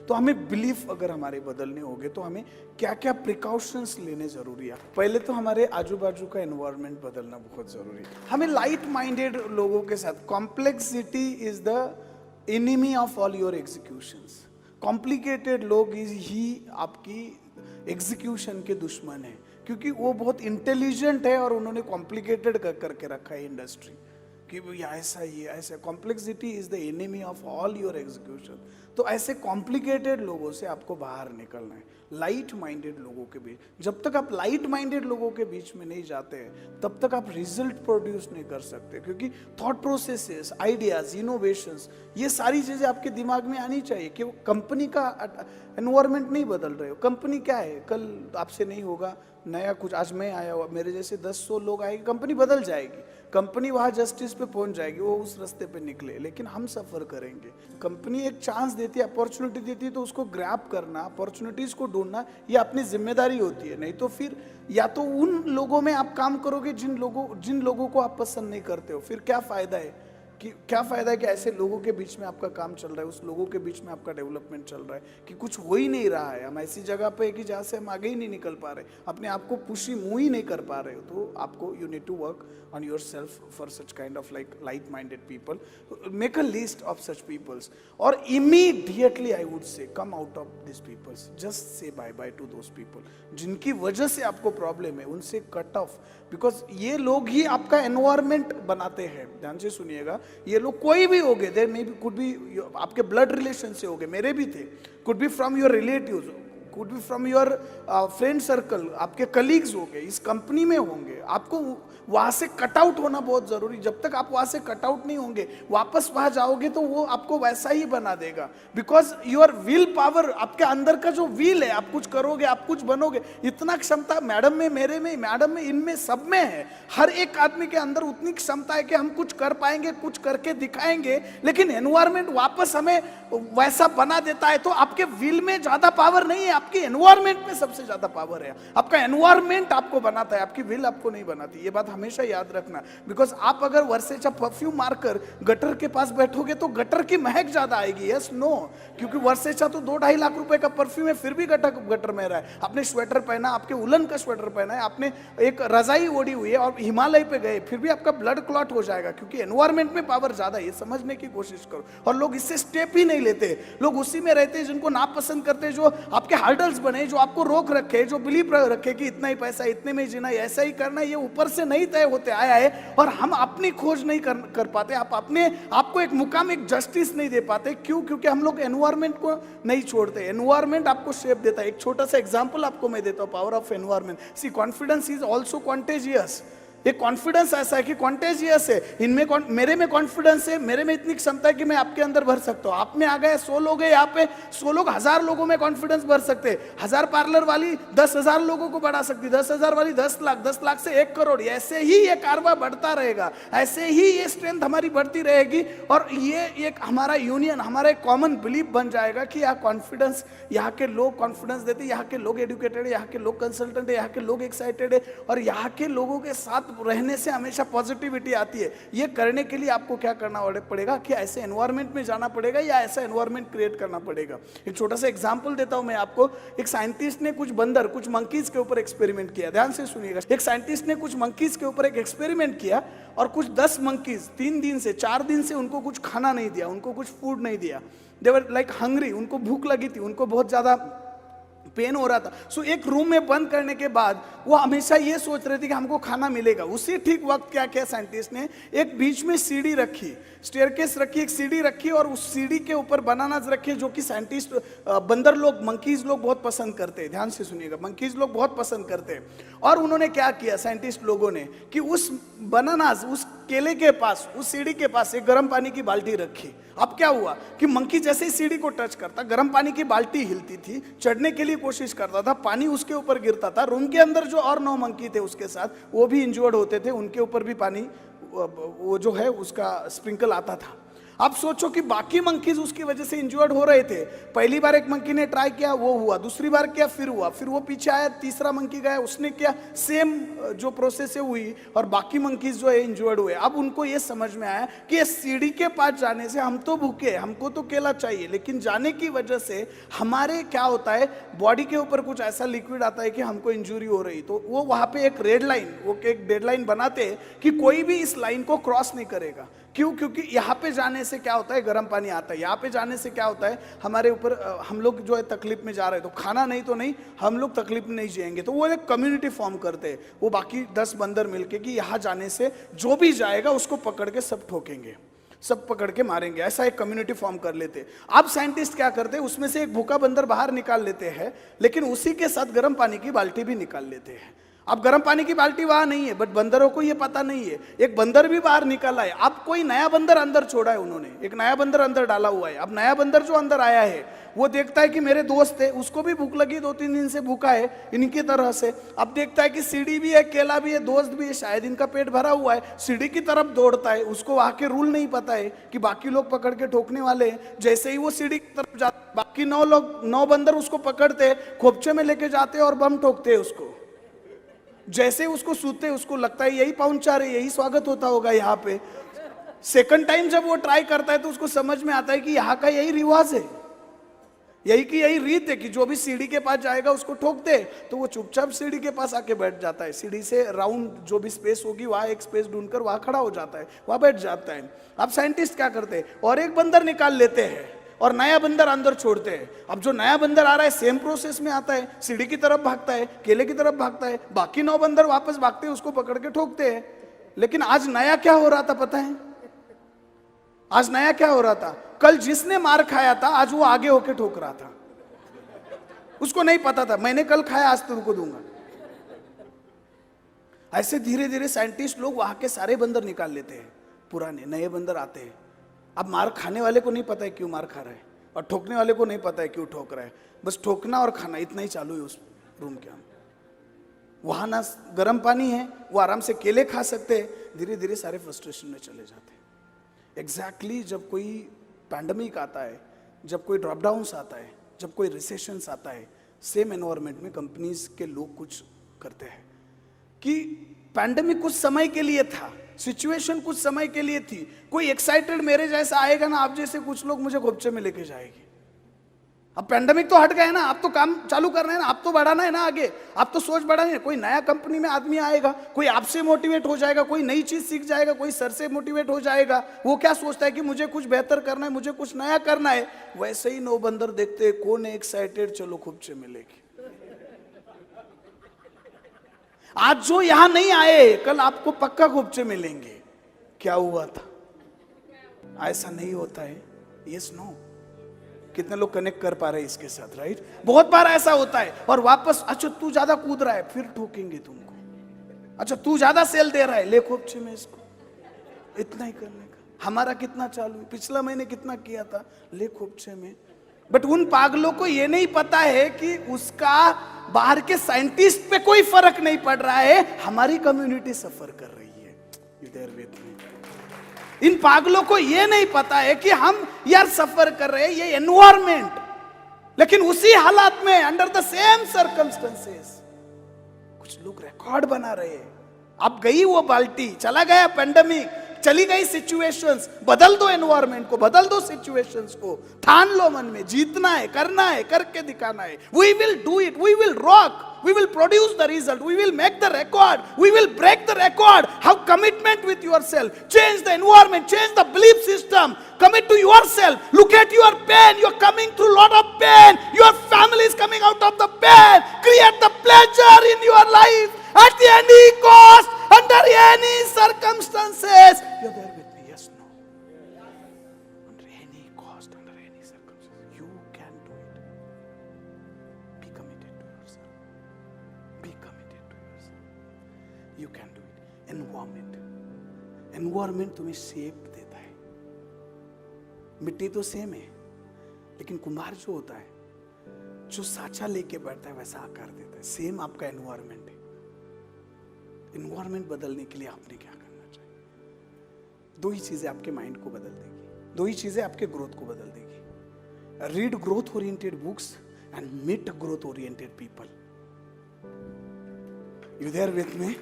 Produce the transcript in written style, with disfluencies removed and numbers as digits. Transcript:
तो हमें बिलीफ अगर हमारे बदलने होंगे तो हमें क्या क्या प्रिकॉशंस लेने जरूरी है। पहले तो हमारे आजू बाजू का एनवायरनमेंट बदलना बहुत जरूरी है। हमें लाइट माइंडेड लोगों के साथ, complexity is the enemy of all your executions. Complicated लोग ही आपकी एग्जीक्यूशन के दुश्मन है, क्योंकि वो बहुत इंटेलिजेंट है और उन्होंने कॉम्प्लिकेटेड करके रखा है इंडस्ट्री कि ये ऐसा, ये ऐसा। Complexity is the enemy of all your execution. तो ऐसे कॉम्प्लिकेटेड लोगों से आपको बाहर निकलना है, लाइट माइंडेड लोगों के बीच। जब तक आप लाइट माइंडेड लोगों के बीच में नहीं जाते हैं तब तक आप रिजल्ट प्रोड्यूस नहीं कर सकते, क्योंकि थॉट प्रोसेसेस, आइडियाज, इनोवेशंस, ये सारी चीजें आपके दिमाग में आनी चाहिए। कि कंपनी का एनवायरनमेंट नहीं बदल रहे हो, कंपनी क्या है, कल आपसे नहीं होगा नया कुछ, आज मैं आया हुआ, मेरे जैसे 10-100 लोग आएंगे, कंपनी बदल जाएगी, कंपनी वहाँ जस्टिस पे पहुंच जाएगी, वो उस रास्ते पे निकले, लेकिन हम सफर करेंगे। कंपनी एक चांस देती है, अपॉर्चुनिटी देती है, तो उसको ग्रैब करना, अपॉर्चुनिटीज को ढूंढना, ये अपनी जिम्मेदारी होती है। नहीं तो फिर या तो उन लोगों में आप काम करोगे जिन लोगों को आप पसंद नहीं करते हो, फिर क्या फायदा है कि ऐसे लोगों के बीच में आपका काम चल रहा है, उस लोगों के बीच में आपका डेवलपमेंट चल रहा है कि कुछ हो ही नहीं रहा है। हम ऐसी जगह पे है कि जहाँ से हम आगे ही नहीं निकल पा रहे, अपने आप को पुश ही मूव ही नहीं कर पा रहे हो। तो आपको you need to work on yourself for such kind of like light minded people. Make a list of such peoples और immediately I would say come out of this peoples, just say bye bye to those people जिनकी वजह से आपको problem है, उनसे cut off. Because ये लोग ही आपका एनवायरमेंट बनाते हैं। ध्यान से सुनिएगा, ये लोग कोई भी होंगे, there may be, could be आपके ब्लड रिलेशन से होंगे, मेरे भी थे, could be from your relatives, could be from your friend circle, आपके कलीग्स होंगे, इस कंपनी में होंगे। आपको वहां से कट आउट होना बहुत जरूरी। जब तक आप वहां से कट आउट नहीं होंगे, वापस वहां जाओगे तो वो आपको वैसा ही बना देगा। बिकॉज योर विल पावर, आपके अंदर का जो विल है, आप कुछ करोगे, आप कुछ बनोगे, इतना क्षमता मैडम में, मेरे में, मैडम में, इनमें, सब में है। हर एक आदमी के अंदर उतनी क्षमता है कि हम कुछ कर पाएंगे, कुछ करके दिखाएंगे, लेकिन एनवायरमेंट वापस हमें वैसा बना देता है। तो आपके विल में ज्यादा पावर नहीं है, आपके एनवायरमेंट में सबसे ज्यादा पावर है। आपका एनवायरमेंट आपको बनाता है, आपकी विल आपको नहीं बनाती। ये बात हमेशा याद रखना। बिकॉज आप अगर वर्षेचा परफ्यूम मारकर गटर के पास बैठोगे तो गटर की महक ज्यादा आएगी। यस नो, क्योंकि वर्षेचा तो 2-2.5 लाख रुपए का परफ्यूम है, फिर भी गटर में रहा है। आपने स्वेटर पहना, आपके उलन का स्वेटर पहना है, आपने एक रजाई ओढ़ी हुई है और हिमालय पे गए, फिर भी आपका ब्लड क्लॉट हो जाएगा, क्योंकि एनवायरमेंट में पावर ज्यादा है। ये समझने की कोशिश करो। और लोग इससे स्टेप ही नहीं लेते, लोग उसी में रहते हैं जिनको नापसंद करते हैं, जो आपके हार्डल्स बने, जो आपको रोक रखे, जो बिलीव रखे कि इतना ही पैसा, इतने में जीना, ऐसा ही करना, ये ऊपर से नहीं तय होते आया है। और हम अपनी खोज नहीं कर पाते, आपको एक मुकाम, एक जस्टिस नहीं दे पाते। क्यों? क्योंकि हम लोग एनवायरमेंट को नहीं छोड़ते। एनवायरमेंट आपको शेप देता है। एक छोटा सा एग्जांपल आपको मैं देता हूं, power of environment. See, confidence is also contagious. ये कॉन्फिडेंस ऐसा है कि कॉन्टेजियस है। मेरे में कॉन्फिडेंस है, मेरे में इतनी क्षमता है कि मैं आपके अंदर भर सकता हूं। आप में आ गए 100 लोग हैं यहाँ पे, 100 लोग 1000 लोगों में कॉन्फिडेंस भर सकते हैं। 1000 पार्लर वाली 10,000 लोगों को बढ़ा सकती, 10,000 वाली 10 लाख, 10 लाख से 1 करोड़। ऐसे ही ये कारवा बढ़ता रहेगा, ऐसे ही ये स्ट्रेंथ हमारी बढ़ती रहेगी। और ये एक हमारा यूनियन, हमारा एक कॉमन बिलीफ बन जाएगा कि यहाँ कॉन्फिडेंस, यहाँ के लोग कॉन्फिडेंस देते, यहाँ के लोग एडुकेटेड है, यहाँ के लोग कंसल्टेंट है, यहाँ के लोग एक्साइटेड है, और यहाँ के लोगों के साथ रहने से हमेशा पॉजिटिविटी आती है। ये करने के लिए आपको क्या करना पड़ेगा कि ऐसे एनवायरनमेंट में जाना पड़ेगा या ऐसा एनवायरनमेंट क्रिएट करना पड़ेगा। एक छोटा सा एग्जांपल देता हूं मैं आपको। एक साइंटिस्ट ने कुछ बंदर, कुछ मंकीज के ऊपर एक्सपेरिमेंट किया। ध्यान से सुनिएगा। एक साइंटिस्ट ने कुछ मंकीज के ऊपर एक एक्सपेरिमेंट किया और कुछ 10 मंकीज 3 दिन से 4 दिन से उनको कुछ खाना नहीं दिया, उनको कुछ फूड नहीं दिया। दे वर लाइक हंग्री, उनको भूख लगी थी, उनको बहुत ज्यादा पेन हो रहा था। सो एक रूम में बंद करने के बाद वो हमेशा ये सोच रहे थे कि हमको खाना मिलेगा। उसी ठीक वक्त क्या किया साइंटिस्ट ने, एक बीच में सीढ़ी रखी, स्टेयरकेस रखी, एक सीढ़ी रखी और उस सीढ़ी के ऊपर बनानास रखे, जो कि साइंटिस्ट बंदर लोग, मंकीज लोग बहुत पसंद करते हैं। ध्यान से सुनिएगा, मंकीज लोग बहुत पसंद करते हैं। और उन्होंने क्या किया साइंटिस्ट लोगों ने कि उस बनानास, उस केले के पास, उस सीढ़ी के पास एक गर्म पानी की बाल्टी रखी। अब क्या हुआ कि मंकी जैसे ही सीढ़ी को टच करता, गर्म पानी की बाल्टी हिलती थी, चढ़ने के लिए कोशिश करता था, पानी उसके ऊपर गिरता था। रूम के अंदर जो और 9 मंकी थे उसके साथ, वो भी इंजर्ड होते थे, उनके ऊपर भी पानी वो जो है उसका स्प्रिंकल आता था। आप सोचो कि बाकी मंकीज उसकी वजह से इंजर्ड हो रहे थे। पहली बार एक मंकी ने ट्राई किया, वो हुआ, दूसरी बार किया, फिर हुआ, फिर वो पीछे आया, तीसरा मंकी गया, उसने किया, सेम जो प्रोसेस है हुई और बाकी मंकीज जो है इंजर्ड हुए। अब उनको ये समझ में आया कि ये सीढ़ी के पास जाने से हम तो भूखे, हमको तो केला चाहिए, लेकिन जाने की वजह से हमारे क्या होता है, बॉडी के ऊपर कुछ ऐसा लिक्विड आता है कि हमको इंजुरी हो रही। तो वो वहां पे एक रेड लाइन, वो एक डेडलाइन बनाते हैं कि कोई भी इस लाइन को क्रॉस नहीं करेगा। क्यों? क्योंकि यहाँ पे जाने से क्या होता है, गर्म पानी आता है, यहाँ पे जाने से क्या होता है, हमारे ऊपर हम लोग जो है तकलीफ में जा रहे हैं, तो खाना नहीं तो नहीं, हम लोग तकलीफ में नहीं जिएंगे। तो वो एक कम्युनिटी फॉर्म करते हैं, वो बाकी 10 बंदर मिलके कि यहाँ जाने से जो भी जाएगा उसको पकड़ के सब ठोकेंगे, सब पकड़ के मारेंगे, ऐसा एक कम्युनिटी फॉर्म कर लेते हैं। अब साइंटिस्ट क्या करते हैं, उसमें से एक भूखा बंदर बाहर निकाल लेते हैं, लेकिन उसी के साथ गर्म पानी की बाल्टी भी निकाल लेते हैं। अब गर्म पानी की बाल्टी वहां नहीं है, बट बंदरों को ये पता नहीं है, एक बंदर भी बाहर निकाला है। अब कोई नया बंदर अंदर छोड़ा है उन्होंने, एक नया बंदर अंदर डाला हुआ है। अब नया बंदर जो अंदर आया है वो देखता है कि मेरे दोस्त है, उसको भी भूख लगी, 2-3 दिन से भूखा है इनकी तरह से। अब देखता है कि सीढ़ी भी है, केला भी है, दोस्त भी है, शायद इनका पेट भरा हुआ है, सीढ़ी की तरफ दौड़ता है। उसको वहां के रूल नहीं पता है कि बाकी लोग पकड़ के ठोकने वाले हैं। जैसे ही वो सीढ़ी की तरफ जाता, बाकी 9 बंदर उसको पकड़ते, खोपचे में लेके जाते और बम ठोकते उसको। जैसे उसको सूते, उसको लगता है यही पाहुणचार है, यही स्वागत होता होगा यहाँ पे। सेकंड टाइम जब वो ट्राई करता है तो उसको समझ में आता है कि यहाँ का यही रिवाज है, यही रीत है कि जो भी सीढ़ी के पास जाएगा उसको ठोक दे। तो वो चुपचाप सीढ़ी के पास आके बैठ जाता है, सीढ़ी से राउंड जो भी स्पेस होगी वहां एक स्पेस ढूंढकर वहां खड़ा हो जाता है, वहां बैठ जाता है। अब साइंटिस्ट क्या करते हैं, और एक बंदर निकाल लेते हैं और नया बंदर अंदर छोड़ते हैं। अब जो नया बंदर आ रहा है सेम प्रोसेस में आता है, सीढ़ी की तरफ भागता है, केले की तरफ भागता है, बाकी 9 बंदर वापस भागते हैं, उसको पकड़ के ठोकते हैं। लेकिन आज नया क्या हो रहा था पता है? आज नया क्या हो रहा था, कल जिसने मार खाया था आज वो आगे होके ठोक रहा था, उसको नहीं पता था मैंने कल खाया, आज तुमको दूंगा। ऐसे धीरे धीरे साइंटिस्ट लोग वहां के सारे बंदर निकाल लेते हैं, पुराने नए बंदर आते हैं। अब मार खाने वाले को नहीं पता है क्यों मार खा रहा है, और ठोकने वाले को नहीं पता है क्यों ठोक रहा है, बस ठोकना और खाना इतना ही चालू है उस रूम के अंदर। वहां ना गर्म पानी है, वो आराम से केले खा सकते हैं, धीरे धीरे सारे फ्रस्ट्रेशन में चले जाते हैं। एग्जैक्टली जब कोई पैंडमिक आता है, जब कोई ड्रॉप डाउन्स आता है, जब कोई रिसेशंस आता है, सेम एनवायरनमेंट में कंपनीज के लोग कुछ करते हैं कि पैंडमिक कुछ समय के लिए था, सिचुएशन कुछ समय के लिए थी, कोई एक्साइटेड मेरे जैसा आएगा ना, आप जैसे कुछ लोग मुझे खोपचे में लेके जाएंगे। अब पैंडमिक तो हट गया है ना, आप तो काम चालू करना है ना, आप तो बढ़ाना है ना आगे, आप तो सोच बढ़ानी है। कोई नया कंपनी में आदमी आएगा, कोई आपसे मोटिवेट हो जाएगा, कोई नई चीज सीख जाएगा, कोई सर से मोटिवेट हो जाएगा। वो क्या सोचता है कि मुझे कुछ बेहतर करना है, मुझे कुछ नया करना है। वैसे ही 9 बंदर देखते हैं कौन है एक्साइटेड, चलो खोपचे में लेके। आज जो यहां नहीं आए कल आपको पक्का खोपचे मिलेंगे। क्या हुआ था? ऐसा नहीं होता है। Yes no? कितने लोग कनेक्ट कर पा रहे हैं इसके साथ? राइट, बहुत बार ऐसा होता है। और वापस, अच्छा तू ज्यादा कूद रहा है, फिर ठोकेंगे तुमको। अच्छा तू ज्यादा सेल दे रहा है, ले खोपचे में इसको। इतना ही करने का। हमारा कितना चालू है, पिछला महीने कितना किया था, ले खोपचे में। बट उन पागलों को ये नहीं पता है कि उसका बाहर के साइंटिस्ट पे कोई फर्क नहीं पड़ रहा है, हमारी कम्युनिटी सफर कर रही है। You there with me? इन पागलों को ये नहीं पता है कि हम यार सफर कर रहे हैं, ये एनवायरमेंट, लेकिन उसी हालात में अंडर द सेम सर्कमस्टेंसेस कुछ लोग रिकॉर्ड बना रहे हैं। अब गई वो बाल्टी, चला गया पैंडेमिक, चली गई सिचुएशंस, बदल दो एनवायरमेंट को, बदल दो सिचुएशंस को, ठान लो मन में, जीतना है, करना है, करके दिखाना है। We will do it, we will rock, we will produce the result, we will make the record, we will break the record. Have commitment with yourself, change the environment, change the belief system, commit to yourself. Look at your pain, you're coming through lot of pain, your family is coming out of the pain. Create the pleasure in your life at any cost, under any circumstances. You're there with me? Yes, no? Under any cost, under any circumstances, you can do it. Be committed to yourself. Be committed to yourself. You can do it. Environment तुम्हें shape देता है। मिट्टी तो same है, लेकिन कुम्हार जो होता है, जो साँचा लेके बैठता है वैसा आकार देता है। सेम आपका एनवायरमेंट है। एनवायरमेंट बदलने के लिए आपने क्या करना चाहिए? 2 ही चीजें आपके माइंड को बदल देगी। दो ही चीजें आपके ग्रोथ को बदल देगी। Read growth oriented books and meet growth oriented people. You there with me?